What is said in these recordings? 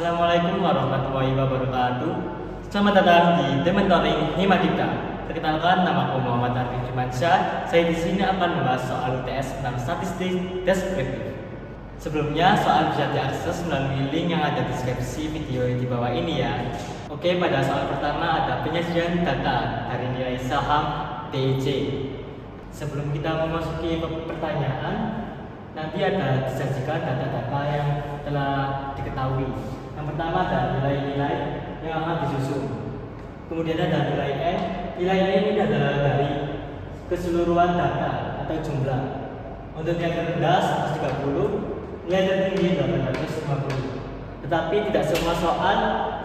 Assalamualaikum warahmatullahi wabarakatuh. Selamat datang di The Mentoring Himadika. Perkenalkan, nama aku Muhammad Arif Jumansyah. Saya di sini akan membahas soal UTS tentang statistik deskriptif. Sebelumnya, soal bisa diakses melalui link yang ada di deskripsi video di bawah ini ya. Oke, pada soal pertama ada penyajian data dari nilai saham DIC. Sebelum kita memasuki pertanyaan, nanti ada disajikan data-data yang telah diketahui. Yang pertama ada nilai-nilai yang akan disusun. Kemudian ada nilai N. Nilai N ini adalah dari keseluruhan data atau jumlah. Untuk yang terendah 130, nilai tertinggi 850. Tetapi tidak semua soal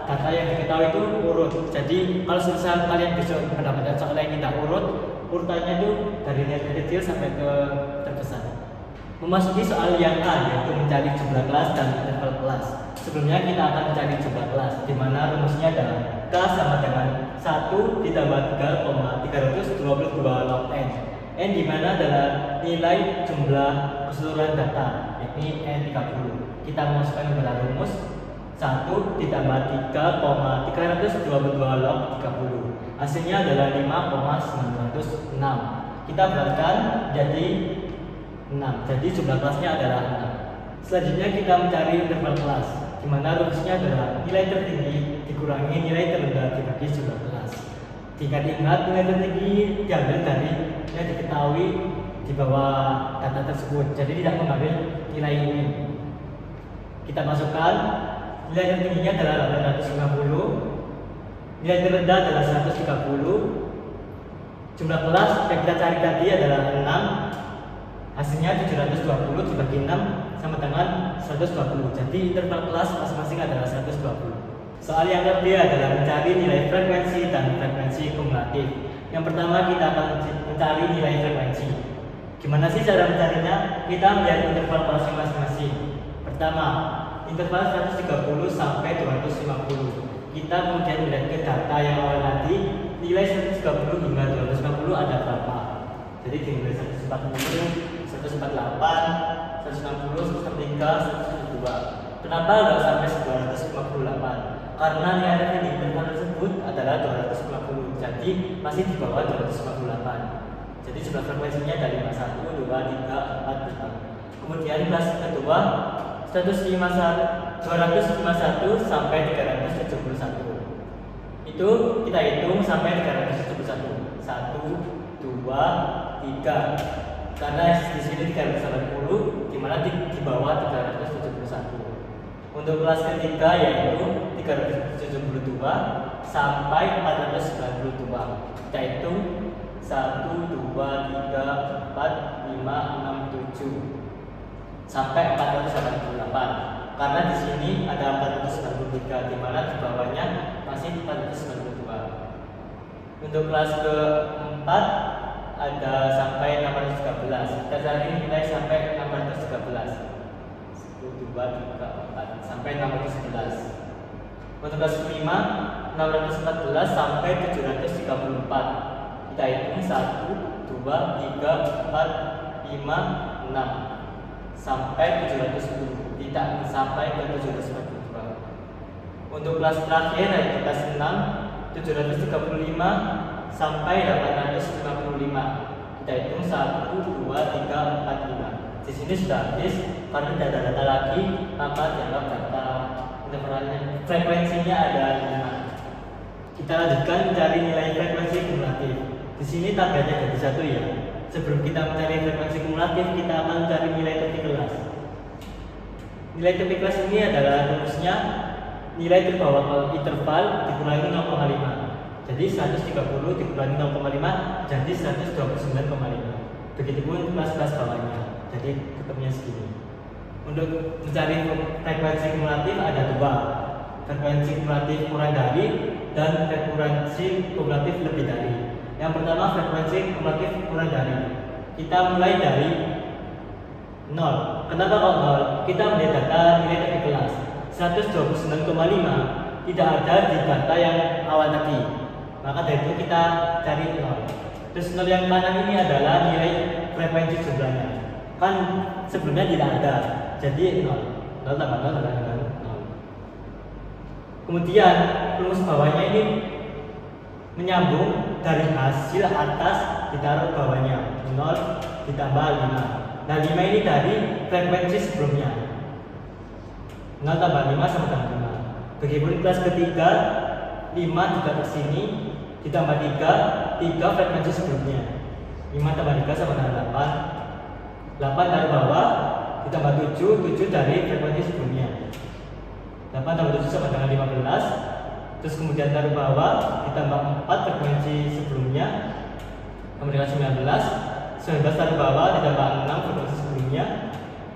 data yang diketahui itu urut. Jadi kalau misal kalian besok mendapatkan soal yang tidak urut, urutannya itu dari nilai terkecil sampai ke terbesar. Memasuki soal yang A, yaitu mencari jumlah kelas dan interval kelas. Sebelumnya kita akan mencari jumlah kelas, di mana rumusnya adalah K sama dengan 1 ditambah 3,322 log N. N di mana adalah nilai jumlah keseluruhan data, yakni N30. Kita memasukkan kepada rumus 1 ditambah 3,322 log 30. Hasilnya adalah 5,906. Kita bulatkan jadi 6. Jadi jumlah kelasnya adalah 6. Selanjutnya kita mencari interval kelas, di mana rumusnya adalah nilai tertinggi dikurangi nilai terendah dibagi jumlah kelas. Jika diingat, nilai tertinggi diambil dari yang diketahui di bawah data tersebut. Jadi tidak mengambil nilai ini. Kita masukkan nilai tertingginya adalah 850, nilai terendah adalah 130. Jumlah kelas yang kita cari tadi adalah 6. Hasilnya 720 dibagi 6 sama dengan 120. Jadi interval kelas masing-masing adalah 120. Soal yang kedua adalah mencari nilai frekuensi dan frekuensi kumulatif. Yang pertama kita akan mencari nilai frekuensi. Gimana sih cara mencarinya? Kita melihat interval kelas masing-masing. Pertama, interval 130 sampai 250. Kita kemudian melihat ke data yang awal tadi, nilai 130 hingga 250 ada berapa? Jadi dimulai 140, 148, 160, 163, 162. Kenapa nggak sampai 258? Karena nilai dari interval tersebut adalah 250. Jadi masih di bawah 258. Jadi jumlah frekuensinya dari 51, 2, 3, 4, 5. Kemudian kelas kedua 251 sampai 371. Itu kita hitung sampai 371. 1, 2, 3. Karena di sini 380, di mana di bawah 371. Untuk kelas ketiga yaitu 372 sampai 492. Kita hitung 1, 2, 3, 4, 5, 6, 7 sampai 488. Karena di sini ada 493, di mana di bawahnya masih 492. Untuk kelas keempat ada sampai 613. Kita cari nilai sampai 613. 1, 2, 3, 4 sampai 611. Untuk kelas kelima 614 sampai 734. Kita hitung 1, 2, 3, 4, 5, 6 sampai 710. Tidak sampai ke 742. Untuk kelas terakhir yaitu kelas 6 735 sampai 855. Kita hitung 1, 2, 3, 4, 5. Di sini sudah habis karena tidak ada data lagi, maka dianggap data intervalnya. Frekuensinya ada 5. Kita lanjutkan mencari nilai frekuensi kumulatif. Di sini tabelnya jadi 1 ya. Sebelum kita mencari frekuensi kumulatif, kita akan mencari nilai tepi kelas. Nilai tepi kelas ini adalah rumusnya nilai terbawah interval dikurangi 0,5. Jadi 130 dikurangi 0,5 jadi 129,5. Begitupun kelas-kelas bawahnya. Jadi ketemunya segini. Untuk mencari frekuensi kumulatif ada 2. Frekuensi kumulatif kurang dari dan frekuensi kumulatif lebih dari. Yang pertama frekuensi kumulatif kurang dari. Kita mulai dari 0. Kenapa kok 0? Kita melihat data nilai tepi kelas 129,5 tidak ada di data yang awal tadi. Maka dari itu kita cari 0. Terus 0 yang kanan ini adalah nilai frekuensi jumlahnya. Kan sebelumnya tidak ada. Jadi 0. 0 tambah 0 adalah 0. Kemudian rumus bawahnya ini menyambung dari hasil atas ditaruh bawahnya 0 ditambah 5. Nah 5 ini dari frekuensi sebelumnya, 0 tambah 5 sama dengan 5. Begitupun kelas ketiga 5 juga ke sini ditambah 3 frekuensi sebelumnya, 5 tambah 3 sama dengan 8 taruh bawah ditambah 7 dari frekuensi sebelumnya, 8 tambah 7 sama dengan 15. Terus kemudian taruh bawah ditambah 4 frekuensi sebelumnya sama dengan 19 taruh bawah ditambah 6 frekuensi sebelumnya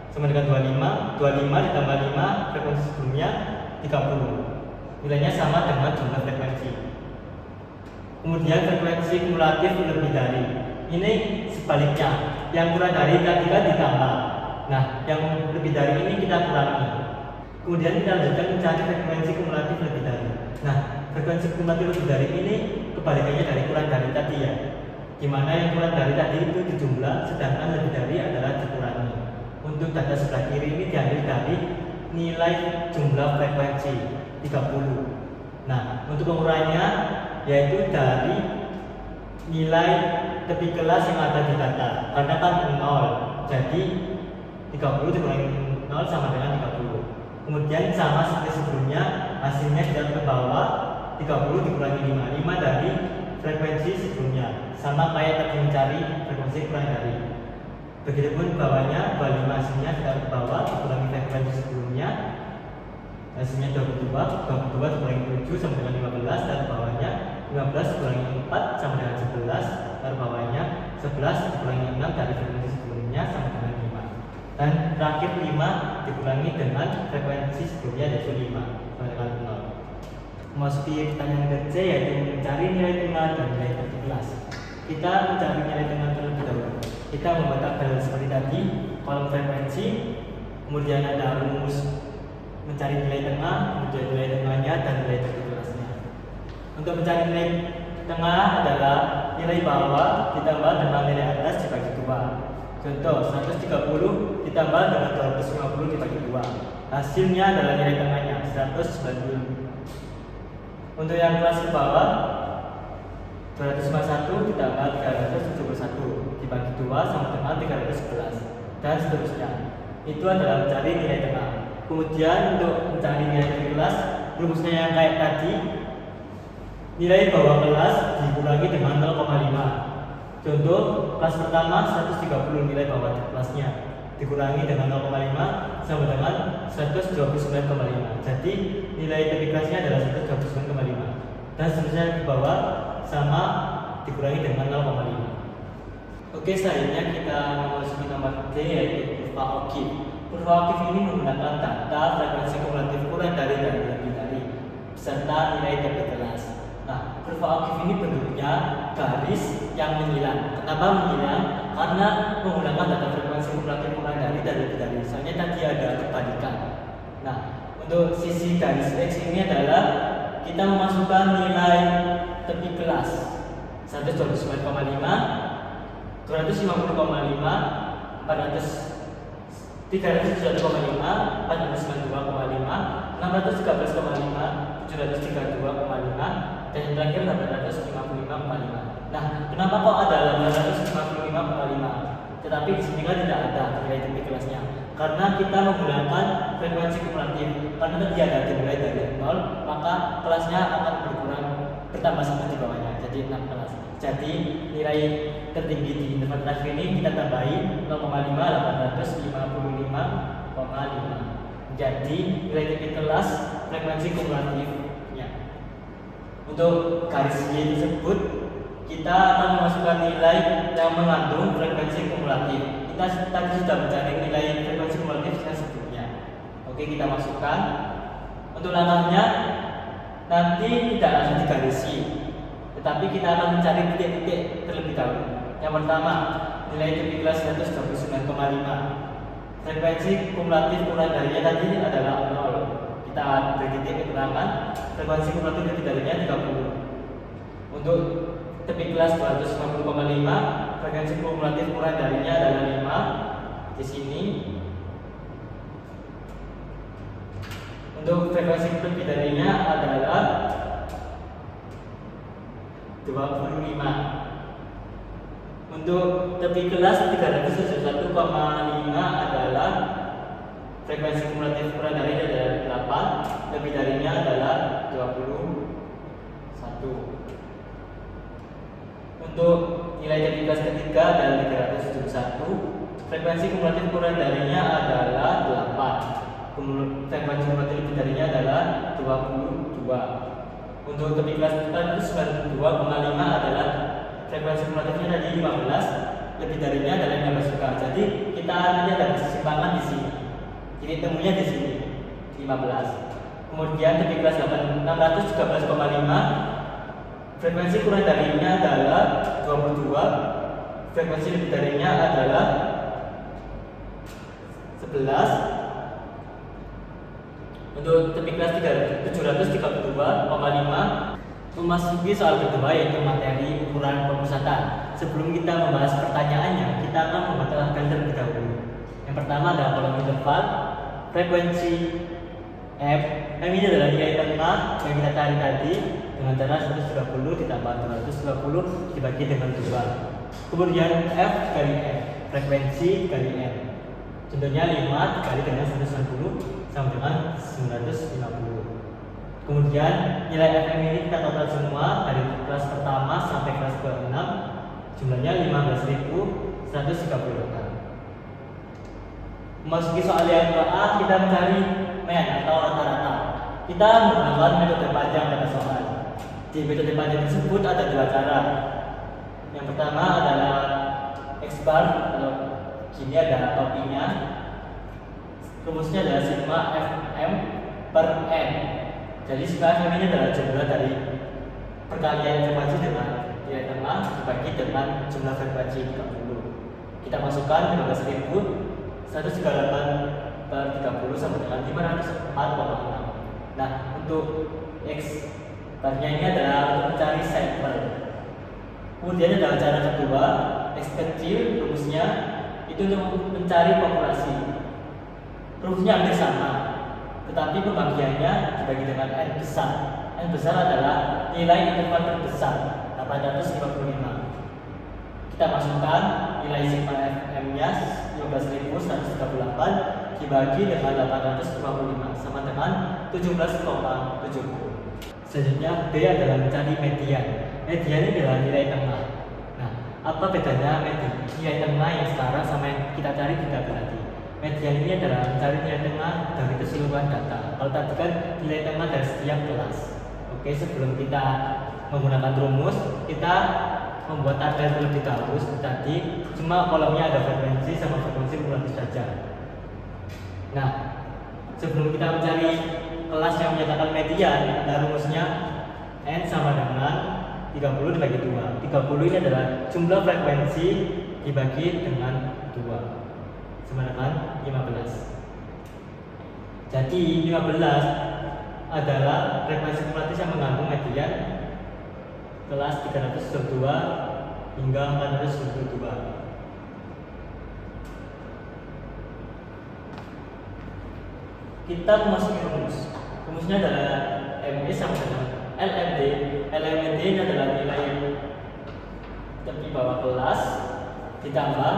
sama dengan 25 ditambah 5 frekuensi sebelumnya 30. Nilainya sama dengan jumlah frekuensi. Kemudian frekuensi kumulatif lebih dari, ini sebaliknya, yang kurang dari tadi kan ditambah. Nah, yang lebih dari ini kita kurangi. Kemudian kita lanjutkan mencari frekuensi kumulatif lebih dari. Nah, frekuensi kumulatif lebih dari ini kebalikannya dari kurang dari tadi ya, dimana yang kurang dari tadi itu dijumlah, sedangkan lebih dari adalah dikurangi. Untuk data sebelah kiri ini diambil dari nilai jumlah frekuensi 30. Nah, untuk pengurangannya yaitu dari nilai tepi kelas yang ada di data, karena kan 0, jadi 30 dikurangi 0 sama dengan 30. Kemudian sama seperti sebelumnya, hasilnya tidak ke bawah, 30 dikurangi 5 dari frekuensi sebelumnya, sama kayak tadi mencari frekuensi kurang dari. Begitupun bawahnya 25 hasilnya tidak ke bawah, dikurangi frekuensi sebelumnya, hasilnya 22 dikurangi 7 sama dengan 15, dan bawahnya 15 dikurangi 4 sama dengan 11, dan bawahnya 11 dikurangi 6 dari frekuensi sebelumnya sama dengan 5, dan terakhir 5 dikurangi dengan frekuensi sebelumnya yaitu 5 sama dengan 0. Memasuki pertanyaan C yaitu mencari nilai tengah dan nilai tepi kelas. Kita mencari nilai tengah terlebih dahulu. Kita membuat tabel seperti tadi, kolom frekuensi, kemudian ada rumus mencari nilai tengah, kemudian nilai tengahnya dan nilai tepi kelasnya. Untuk mencari nilai tengah adalah nilai bawah ditambah dengan nilai atas dibagi 2. Contoh 130 ditambah dengan 250 dibagi 2. Hasilnya adalah nilai tengahnya 190. Untuk yang kelas ke bawah 251 ditambah 371 dibagi 2 sama dengan 311 dan seterusnya. Itu adalah mencari nilai tengah. Kemudian untuk mencari nilai tepi kelas, rumusnya yang kayak tadi, nilai bawah kelas dikurangi dengan 0,5. Contoh kelas pertama 130, nilai bawah kelasnya dikurangi dengan 0,5 sama dengan 129,5. Jadi nilai tepi kelasnya adalah 129,5 dan seterusnya di bawah sama dikurangi dengan 0,5. Oke, selanjutnya kita memasuki nomor D yaitu kurva O'Keefe. Kurva O'Keefe ini menggunakan data frekuensi kumulatif kurang dari dan lebih dari beserta nilai tepi kelas. Nah, kurva O'Keefe ini bentuknya garis yang menyilang. Kenapa menyilang? Karena menggunakan data frekuensi kumulatif kurang dari dan lebih dari. Soalnya tadi ada kebalikan. Nah, untuk sisi garis X ini adalah kita memasukkan nilai tepi kelas 129,5, 250,5, 371,5, 492,5, 613,5, 732,5, dan yang terakhir 855,5. Nah, kenapa kok ada 855,5? Tetapi di sini kan tidak ada nilai tepi kelasnya, karena kita menggunakan frekuensi kumulatif. Karena tadi ada dimulai dari 0, maka kelasnya akan bertambah sama di bawahnya, jadi 6 kelas. Jadi nilai tertinggi di interval terakhir ini kita tambahi 0,5, jadi nilai tepi kelas frekuensi kumulatifnya. Untuk garis Y tersebut kita akan memasukkan nilai yang mengandung frekuensi kumulatif. Kita tadi sudah mencari nilai frekuensi kumulatif yang sebelumnya. Oke, kita masukkan. Untuk langkahnya nanti tidak langsung digarisi, tetapi kita akan mencari titik-titik terlebih dahulu. Yang pertama, nilai tepi kelas 129,5. Frekuensi kumulatif kurang darinya tadi adalah 0. Kita beri titik keterangan, frekuensi kumulatif lebih darinya 30. Untuk tepi kelas 250,5, frekuensi kumulatif kurang darinya adalah 5 di sini. Untuk frekuensi lebih darinya adalah 25. Untuk tepi kelas 371,5 adalah frekuensi kumulatif kurang dari adalah 8, lebih darinya adalah 21. Untuk nilai tepi kelas ketiga adalah 371, frekuensi kumulatif kurang darinya adalah 8, frekuensi kumulatif lebih darinya adalah 22. Untuk tepi kelas 492,5 adalah frekuensi kumulatifnya tadi 15, lebih darinya adalah 15 juga. Jadi kita nanti ada keseimbangan di sini. Jadi temunya di sini 15. Kemudian tepi kelas 613,5, frekuensi kurang darinya adalah 22, frekuensi lebih darinya adalah 11. Untuk tepi kelas 732,5 memasuki soal kedua, yaitu materi ukuran pemusatan. Sebelum kita membahas pertanyaannya, kita akan membuat terlebih dahulu. Yang pertama adalah kolom interval, frekuensi F. Ini adalah nilai tengah yang kita cari tadi dengan cara 130 ditambah 220 dibagi dengan 2. Kemudian F kali F, frekuensi kali F. Contohnya 5 dikali dengan 160 sama dengan 950. Kemudian nilai FM ini kita total semua dari kelas pertama sampai kelas ke-6, jumlahnya 15.136. Memasuki soal yang ke-A, kita mencari mean atau rata-rata. Kita menggunakan metode panjang pada soal. Di metode panjang tersebut ada dua cara. Yang pertama adalah X bar, atau sini ada topinya. Rumusnya adalah sigma Fm per N. Jadi sigma Fm ini adalah jumlah dari perkalian frekuensi dengan nilai tengah dibagi dengan jumlah frekuensi 30. Kita masukkan 15.138 per 30 sama dengan 504,6. Nah, untuk X barnya ini adalah untuk mencari sampel. Kemudian adalah cara kedua, X kecil rumusnya itu untuk mencari populasi. Rumusnya hampir sama, tetapi pembagiannya dibagi dengan N besar. N besar adalah nilai interval terbesar, 855. Kita masukkan nilai sigma Fm-nya 15.138 dibagi dengan 855 sama dengan 17,70. Selanjutnya B adalah mencari median. Median ini adalah nilai tengah. Nah, apa bedanya median? Nilai tengah yang sekarang sama yang kita cari tidak berarti. Median ini adalah mencari nilai tengah dari keseluruhan data. Kalau tadi kan nilai tengah dari setiap kelas. Oke, sebelum kita menggunakan rumus, kita membuat tabel terlebih dahulu. Tadi cuma kolomnya ada frekuensi sama frekuensi kumulatif saja. Nah, sebelum kita mencari kelas yang menyatakan median, ada rumusnya N sama dengan 30 dibagi 2. 30 ini adalah jumlah frekuensi dibagi dengan 2 sama dengan 15. Jadi 15 adalah frekuensi kumulatif yang mengandung median kelas 372 hingga 472. Kita memasuki rumus. Rumusnya adalah MD sama dengan LMD. LMD ini adalah nilai tepi bawah kelas ditambah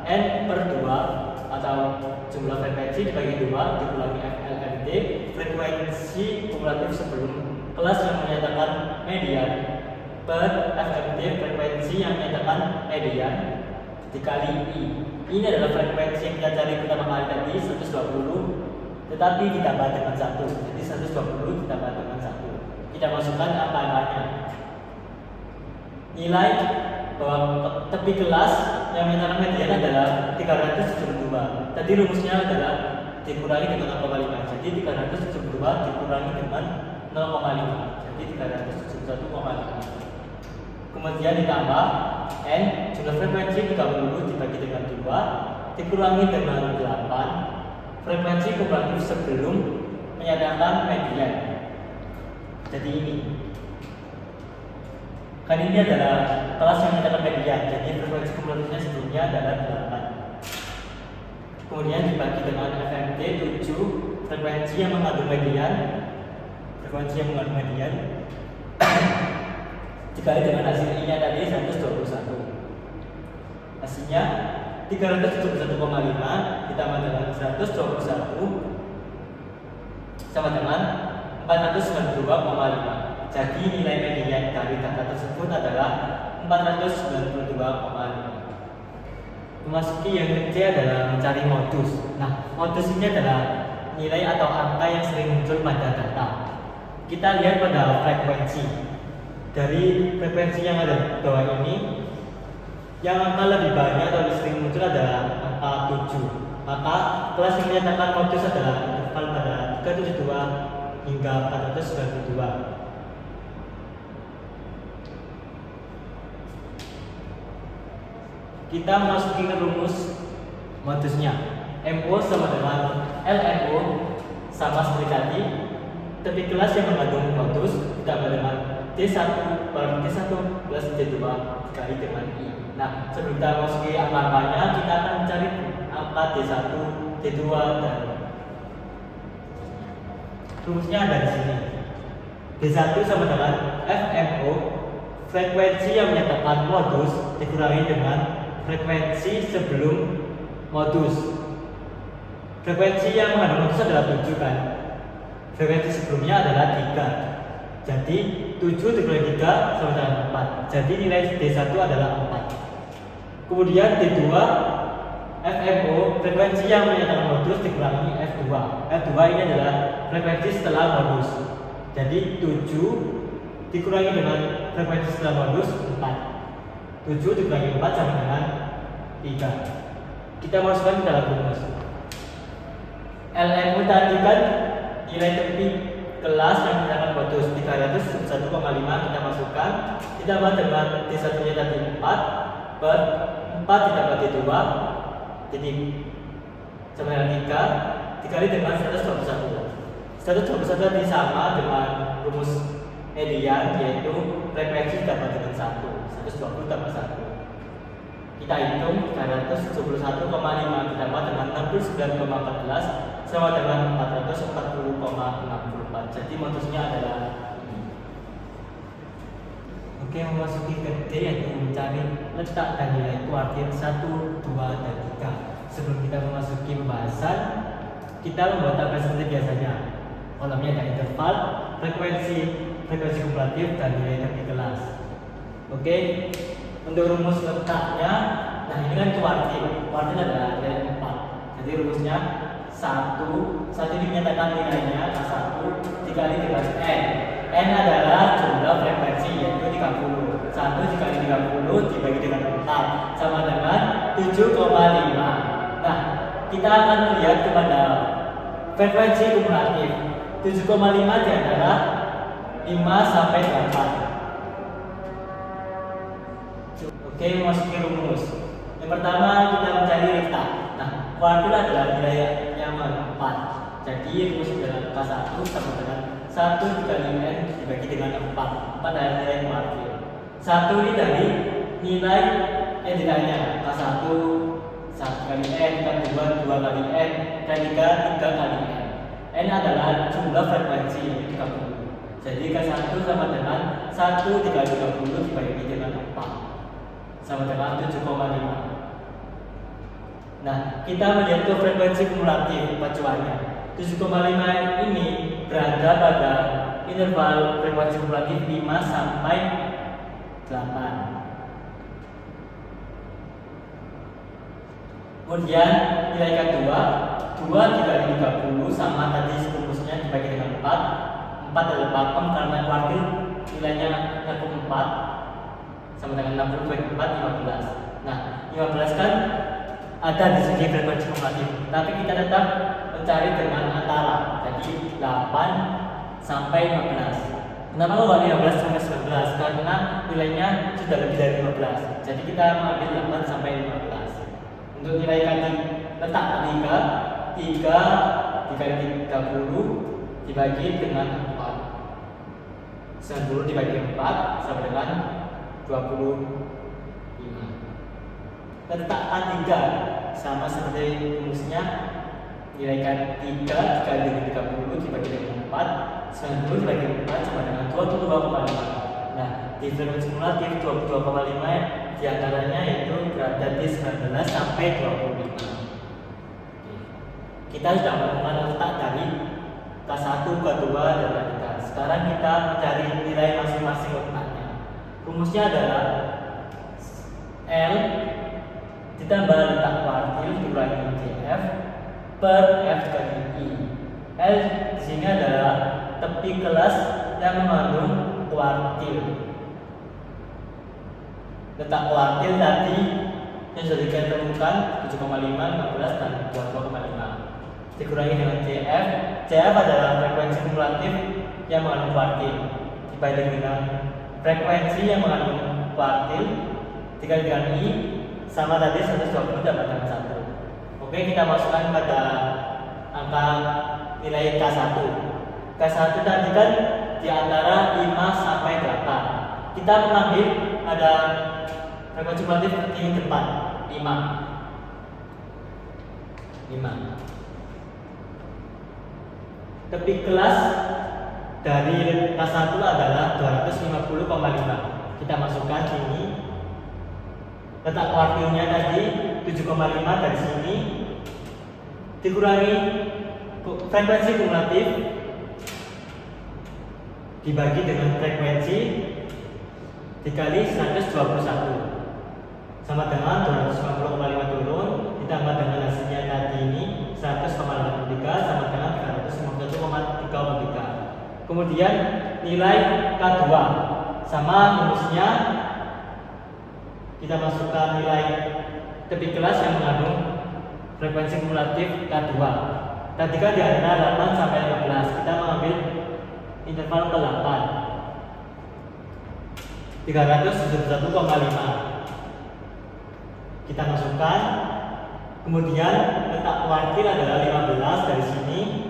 N per 2 atau jumlah frekuensi dibagi 2 dikurangi LMD, frekuensi kumulatif sebelum kelas yang menyatakan median, per FMD, frekuensi yang menyatakan median, dikali I. Ini adalah frekuensi yang kita cari pertama kali tadi 120, tetapi ditambah dengan 1. Jadi 120 ditambah dengan 1. Kita masukkan angka-angkanya. Nilai bahwa tepi kelas yang menyatakan median adalah 372. Tadi rumusnya adalah dikurangi dengan 0,5. Jadi 372 dikurangi dengan 0,5. Jadi 371,5. Kemudian ditambah N, jumlah frekuensi 30 dibagi dengan 2 dikurangi dengan 8, frekuensi kumulatif sebelum menyatakan median. Jadi ini kan ini adalah kelas yang menyatakan median, jadi frekuensi kumulatifnya sebelumnya adalah 8. Kemudian dibagi dengan FMD 7 frekuensi yang mengandung median dikali dengan hasil I-nya tadi 121. Hasilnya 371,5 ditambah dengan 121 sama dengan 492,5. Jadi nilai median dari data tersebut adalah 492,5. Memasuki yang ketiga adalah mencari modus. Nah, modus ini adalah nilai atau angka yang sering muncul pada data. Kita lihat pada frekuensi. Dari frekuensi yang ada di bawah ini, yang angka lebih banyak atau lebih sering muncul adalah angka 7. Maka kelas yang menyatakan modus adalah interval pada 372 hingga 492. Kita masuki ke rumus modusnya. MO sama dengan LNO sama seperti tadi. Tapi kelas yang mengandung modus ditambah dengan D1 per D1 plus D2 dikali dengan I. Nah, sebelum kita masuki angka-angkanya, kita akan mencari angka D1, D2 dan rumusnya ada di sini. D1 sama dengan FMO, frekuensi yang menyatakan modus dikurangi dengan frekuensi sebelum modus. Frekuensi yang mengandung modus adalah 7 kan. Frekuensi sebelumnya adalah 3. Jadi 7 dikurangi 3 sama dengan 4. Jadi nilai D1 adalah 4. Kemudian D2 FMO, frekuensi yang menyatakan modus dikurangi F2. F2 ini adalah frekuensi setelah modus. Jadi 7 dikurangi dengan frekuensi setelah modus 4. 7 dikurangi 4 sama dengan 3. Kita masukkan ke dalam rumus. LMU tadi kan nilai tepi kelas yang menyatakan modus 301,5 kita masukkan, ditambah dengan D1 nya tadi 4 per 4 ditambah D2 titik sama dengan 3 dikali dengan 121. 121 tadi sama dengan rumus median, yaitu frekuensi ditambah dengan 120 tambah 1. Kita hitung 371,5 ditambah dengan 69,14 sama dengan 440,64. Jadi modusnya adalah ini. Oke, memasuki ke D, yaitu mencari letak dan nilai kuartil 1, 2, dan 3. Sebelum kita memasuki pembahasan, kita membuat tabel seperti biasanya. Kolomnya ada interval, frekuensi kumulatif, dan nilai tepi kelas. Oke, untuk rumus letaknya, nah ini kan kuartil adalah nilai 4. Jadi rumusnya 1 ini menyatakan nilainya 1 dikali dengan N. N adalah jumlah frekuensi, yaitu 30. 1 dikali 30 dibagi dengan 4 sama dengan 7,5. Nah, kita akan melihat kepada frekuensi kumulatif. 7,5 di antara 5 sampai 8. Oke, memasuki rumus. Yang pertama kita mencari letak. Nah, kuartil adalah nilai yang 4. Jadi rumus adalah K1 sama dengan 1 dikali N dibagi dengan 4. 4 adalah nilai kuartil. 1 ini dari nilai yang nilainya K1 1 kali N, K2 2 kali N, K3 3 kali N. N adalah jumlah frekuensi, yaitu 30. Jadi K1 sama dengan 1 dikali 30 dibagi dengan 4 sama dengan 7,5. Nah, kita melihat ke frekuensi kumulatif pacuannya. 7,5 ini berada pada interval frekuensi kumulatif 5 sampai 8. Kemudian nilai K2 2 dikali 30 sama tadi rumusnya dibagi dengan 4. 4 adalah pakem karena kuartil nilainya 64 sama dengan 60 bagi 4 15. Nah, 15 kan ada di segi frekuensi kumulatif, tapi kita tetap mencari dengan antara, jadi 8 sampai 15. Kenapa kalau 15 sampai 19? Karena nilainya sudah lebih dari 15. Jadi kita mengambil 8 sampai 15. Untuk nilai tadi letak 3 dikali 30 dibagi dengan 4. 90 dibagi 4 sama dengan 25. Letak A3 sama seperti rumusnya nilai K3 dikali dengan 30 dibagi dengan 4, 90 dibagi dengan 4 sama dengan 22,5. Nah, di frekuensi kumulatif 22,5 diantaranya yaitu berada di 19 sampai 25. Kita sudah menemukan letak dari K1, K2, dan K3. Sekarang kita mencari nilai masing-masing letaknya. Rumusnya adalah L ditambah letak kuartil dikurangi JF per F kali I. L di sini adalah tepi kelas yang mengandung kuartil. Letak kuartil tadi yang sudah kita temukan 7,5, 15, dan 22,5 dikurangi dengan JF. JF adalah frekuensi kumulatif yang mengandung kuartil dibagi dengan frekuensi yang mengandung kuartil dikali dengan I sama tadi 120 dapat dengan 1. Oke, kita masukkan pada angka nilai K1. K1 tadi kan di antara 5 sampai 8. Kita mengambil ada frekuensi kumulatif di depan 5. Tepi kelas dari K1 adalah 250,5. Kita masukkan sini. Letak kuartilnya tadi 7,5 dari sini dikurangi frekuensi kumulatif dibagi dengan frekuensi dikali 121 sama dengan 250,5 turun ditambah dengan hasilnya tadi ini 100,83 sama dengan 351,3. Kemudian nilai K2 sama rumusnya kita masukkan nilai tepi kelas yang mengandung frekuensi kumulatif K2. Tadi kan di antara 8 sampai 15, kita mengambil interval ke-8 371,5 kita masukkan. Kemudian letak kuartil adalah 15 dari sini.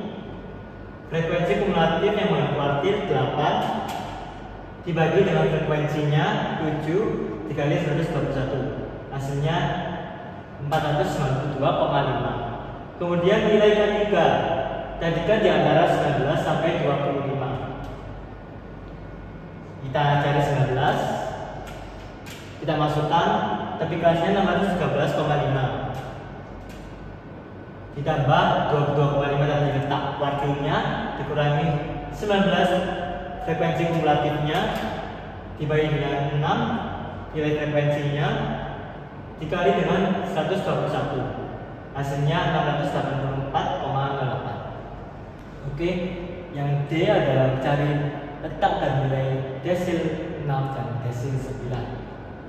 Frekuensi kumulatif yang mengandung kuartil 8 dibagi dengan frekuensinya 7 dikali 121, hasilnya 492,5. Kemudian nilai K3 tadi kan di antara 19 sampai 25. Kita cari 19, kita masukkan tepi kelasnya 613,5 ditambah 22,5 tadi letak kuartilnya dikurangi 19 frekuensi kumulatifnya dibagi dengan 6 nilai frekuensinya dikali dengan 121, hasilnya 684,8. Oke, yang D adalah cari letak dan nilai desil 6 dan desil 9.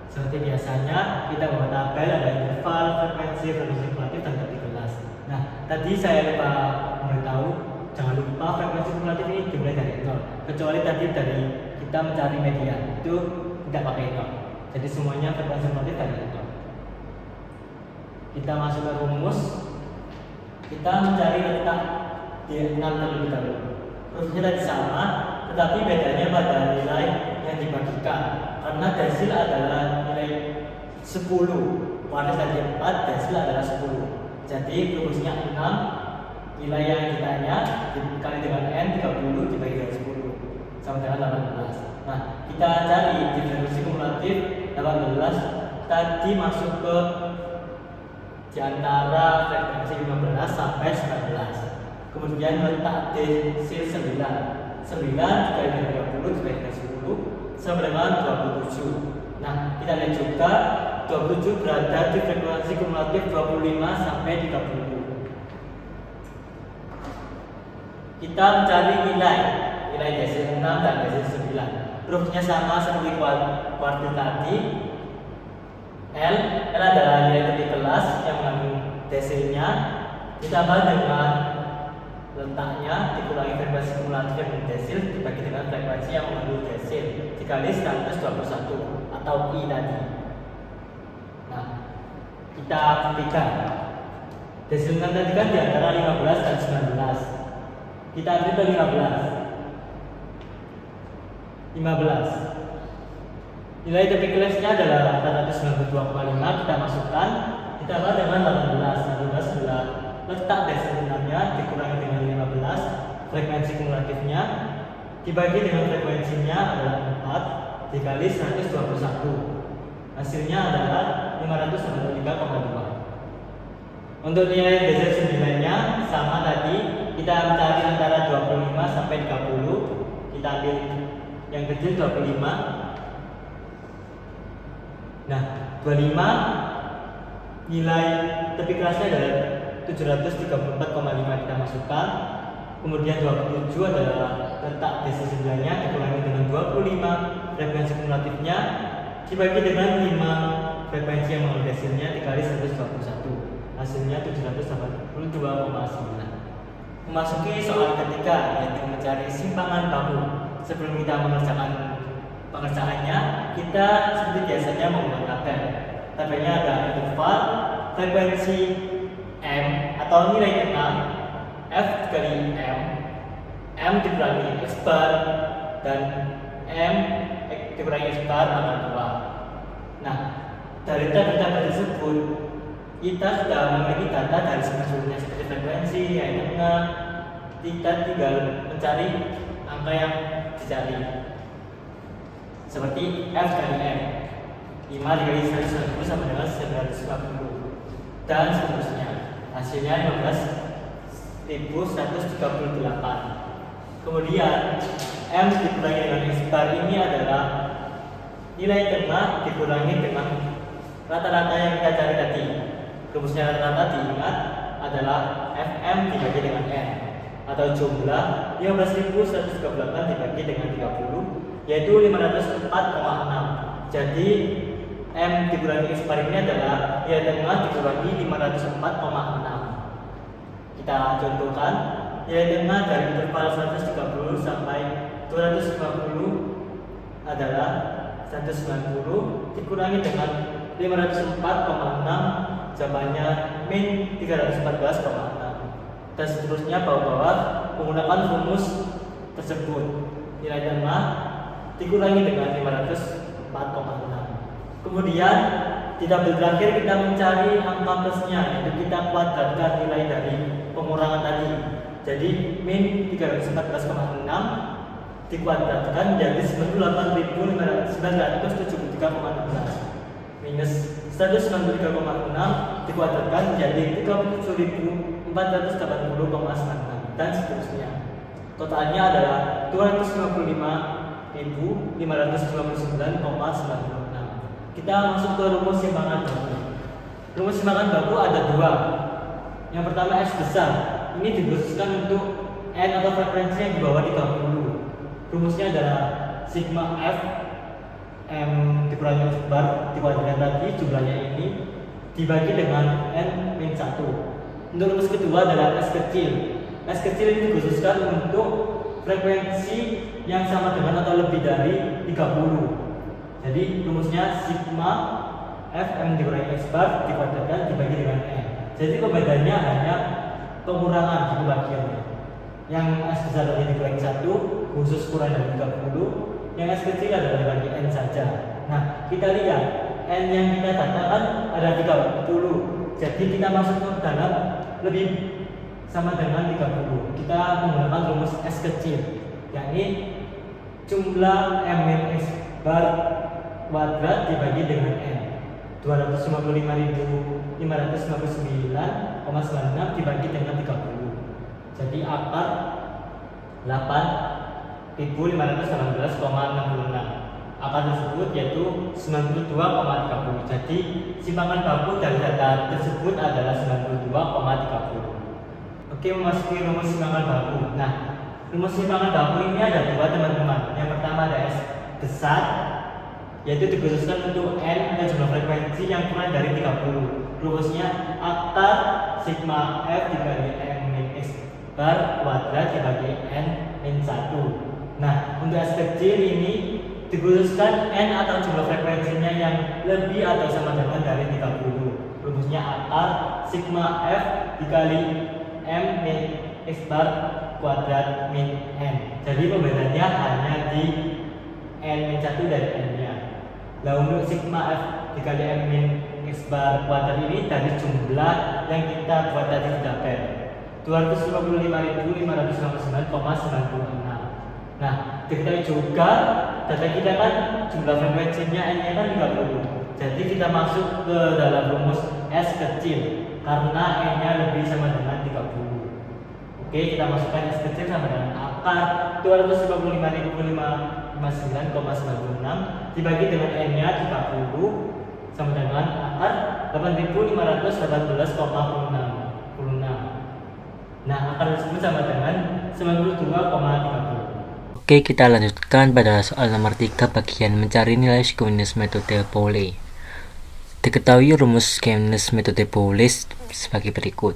Seperti biasanya kita membuat tabel ada interval, frekuensi kumulatif dan tepi kelas. Nah, tadi saya lupa memberitahu, jangan lupa frekuensi kumulatif ini dimulai dari 0, kecuali tadi dari kita mencari median itu tidak pakai 0. Jadi semuanya frekuensi kumulatif dari 0. Kita masuk ke rumus, kita mencari letak di 6 terlebih dahulu. Rumusnya tadi sama, tetapi bedanya pada nilai yang dibagikan. Karena desil adalah nilai 10, kuartil tadi 4, desil adalah 10. Jadi rumusnya 6, nilai yang ditanya dikali dengan N 30 dibagi dengan 10 sama dengan 18. Nah, kita cari distribusi kumulatif 18 tadi masuk ke di antara frekuensi 15 sampai 19. Kemudian letak desil 9 dikali dengan 30 dibagi dengan 10 sama dengan 27. Nah, kita lihat juga 27 berada di frekuensi kumulatif 25 sampai 30. Kita mencari nilai desil 6 dan desil 9. Rumusnya sama seperti kuartil tadi. L adalah nilai tepi kelas yang mengandung desilnya ditambah dengan letaknya dikurangi frekuensi kumulatif yang mengandung desil dibagi dengan frekuensi yang mengandung desil dikali 121 atau I tadi. Nah, kita buktikan desil tadi kan di antara 15 dan 19. Kita ambil ke 15. Nilai tepi kelasnya adalah 492,5, kita masukkan ditambah dengan 18 adalah letak desiliternya dikurangi dengan 15, frekuensi kumulatifnya dibagi dengan frekuensinya adalah 4 dikali 121. Hasilnya adalah 593,2. Untuk nilai desil 9-nya sama tadi, kita cari antara 25 sampai 30. Kita ambil yang kecil 25. Nah, 25 nilai tepi kerasnya adalah 734,5 kita masukkan. Kemudian 27 adalah letak desil 9-nya dikurangi dengan 25 frekuensi kumulatifnya dibagi dengan 5 frekuensi yang mengandung desilnya dikali 121. Hasilnya 782,9. Memasuki soal ketiga, yaitu mencari simpangan baku. Sebelum kita mengerjakan pengerjaannya, kita seperti biasanya membuat tabel. Tabelnya ada interval, frekuensi M atau nilai tengah, F dikali M dikurangi X bar, dan M dikurangi X bar pangkat 2. Nah, dari tabel-tabel tersebut kita sudah memiliki data dari seluruhnya seperti frekuensi, nilai tengah. Kita tinggal mencari angka yang dicari seperti F kali M, 5 dikali 120 sama dengan 950 dan seterusnya. Hasilnya 15.138. Kemudian M dikurangi dengan X bar ini adalah nilai tengah dikurangi dengan rata-rata yang kita cari tadi. Rumusnya rata-rata diingat adalah Fm dibagi dengan N atau jumlah 15.138 dibagi dengan 30 yaitu 504,6. Jadi M dikurangi X bar ini adalah nilai tengah dikurangi 504,6. Kita contohkan nilai tengah dari interval 130 sampai 250 adalah 190 dikurangi dengan 504,6, jawabannya min 314,6. Dan seterusnya bawah-bawah menggunakan rumus tersebut. Nilai tengah dikurangi dengan 504,6. Kemudian di tabel terakhir kita mencari angka plusnya, yaitu kita kuadratkan nilai dari pengurangan tadi. Jadi min 314,6 dikuadratkan menjadi 98.973,16 minus 193,6 dikuadratkan menjadi 37.480,96 dan seterusnya. Totalnya adalah 255.599,96. Kita masuk ke rumus simpangan baku. Rumus simpangan baku ada dua. Yang pertama S besar. Ini dikhususkan untuk N atau frekuensi yang di bawah 30. Rumusnya adalah sigma F M dikurangi X bar dikuadratkan tadi jumlahnya ini dibagi dengan N min 1. Untuk rumus kedua adalah S kecil. S kecil ini dikhususkan untuk frekuensi yang sama dengan atau lebih dari 30. Jadi rumusnya sigma F M dikurangi X bar dikuadratkan dibagi dengan N. Jadi perbedaannya hanya pengurangan di bagiannya. Yang S besar tadi dikurangi 1 khusus kurang dari 30. Yang S kecil adalah dibagi N saja. Nah, kita lihat N yang kita datakan ada 30. Jadi kita masuk ke dalam lebih sama dengan 30. Kita menggunakan rumus S kecil, yakni jumlah M min X bar kuadrat dibagi dengan N. 255.599,96 dibagi dengan 30. Jadi akar 8.518,66. Akar tersebut yaitu 92,30. Jadi simpangan baku dari data tersebut adalah 92,30. Oke, memasuki rumus simpangan baku. Nah, rumus simpangan baku ini ada dua, teman-teman. Yang pertama ada S besar, yaitu dikhususkan untuk N dan jumlah frekuensi yang kurang dari 30. Rumusnya akar sigma F dibagi M min X bar kuadrat dibagi N min 1. Nah, untuk S kecil ini dikhususkan N atau jumlah frekuensinya yang lebih atau sama dengan dari 30. Rumusnya akar sigma F dikali M min X bar kuadrat min N. Jadi pembedaannya hanya di N min 1 dan N nya. Nah, untuk sigma F dikali M min X bar kuartil ini dari jumlah yang kita buat tadi di tabel 255.559,96. Nah, diketahui juga data kita kan jumlah frekuensinya N-nya kan 30. Jadi kita masuk ke dalam rumus S kecil karena N-nya lebih sama dengan 30. Oke, kita masukkan S kecil sama dengan akar 255.559,96 dibagi dengan N-nya 30 sama dengan akar 8.518,46. Nah, akar tersebut sama dengan 92,30. Oke, kita lanjutkan pada soal nomor 3 bagian mencari nilai Skewness metode Pauli. Diketahui rumus Skewness metode Pauli sebagai berikut.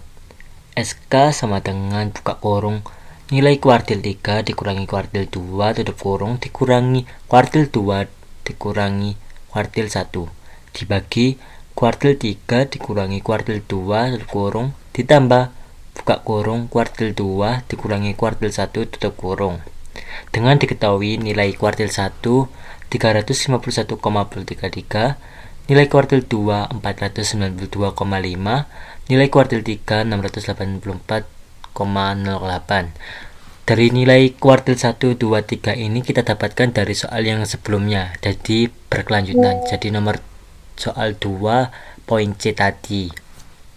SK sama dengan buka kurung nilai kuartil 3 dikurangi kuartil 2 tutup kurung dikurangi kuartil 2 dikurangi kuartil 1 dibagi kuartil 3 dikurangi kuartil 2 tutup kurung ditambah buka kurung kuartil 2 dikurangi kuartil 1 tutup kurung. Dengan diketahui nilai kuartil 1 351,33, nilai kuartil 2 492,5, nilai kuartil 3 684,08. Dari nilai kuartil 1, 2, 3 ini kita dapatkan dari soal yang sebelumnya, jadi berkelanjutan. Jadi nomor soal 2 poin C tadi.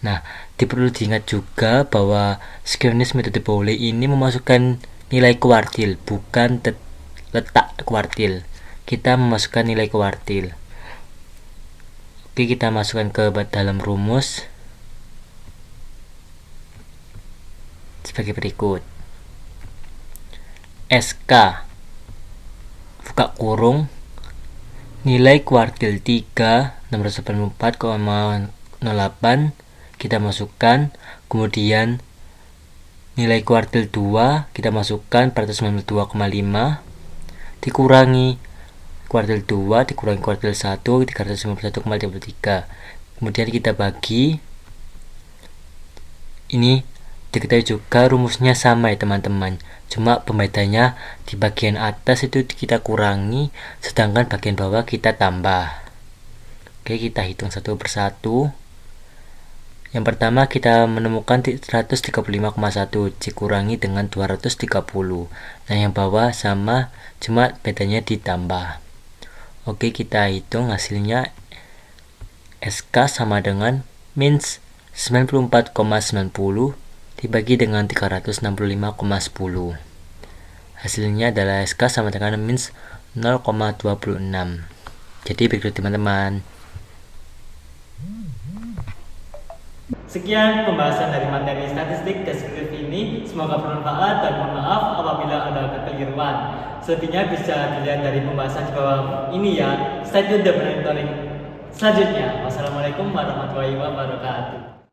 Nah, perlu diingat juga bahwa Skewness metode Pauli ini memasukkan nilai kuartil, bukan letak kuartil. Kita memasukkan nilai kuartil. Oke, kita masukkan ke dalam rumus sebagai berikut. SK buka kurung nilai kuartil 3 684,08 kita masukkan, kemudian nilai kuartil 2 kita masukkan 492,5 dikurangi kuartil 2 dikurangi kuartil 1 391,33. Kemudian kita bagi. Ini diketahui juga rumusnya sama ya teman-teman, cuma pembedanya di bagian atas itu kita kurangi, sedangkan bagian bawah kita tambah. Oke, kita hitung satu persatu. Yang pertama kita menemukan 135,1 dikurangi dengan 230. Nah, yang bawah sama, cuma bedanya ditambah. Oke, kita hitung hasilnya. SK sama dengan min 94,90 dibagi dengan 365,10. Hasilnya adalah SK sama dengan min 0,26. Jadi begitu teman-teman. Sekian pembahasan dari materi statistik deskriptif ini. Semoga bermanfaat dan mohon maaf apabila ada kekeliruan. Selebihnya bisa dilihat dari pembahasan di bawah ini ya. Stay tune dan monitoring selanjutnya. Wassalamualaikum warahmatullahi wabarakatuh.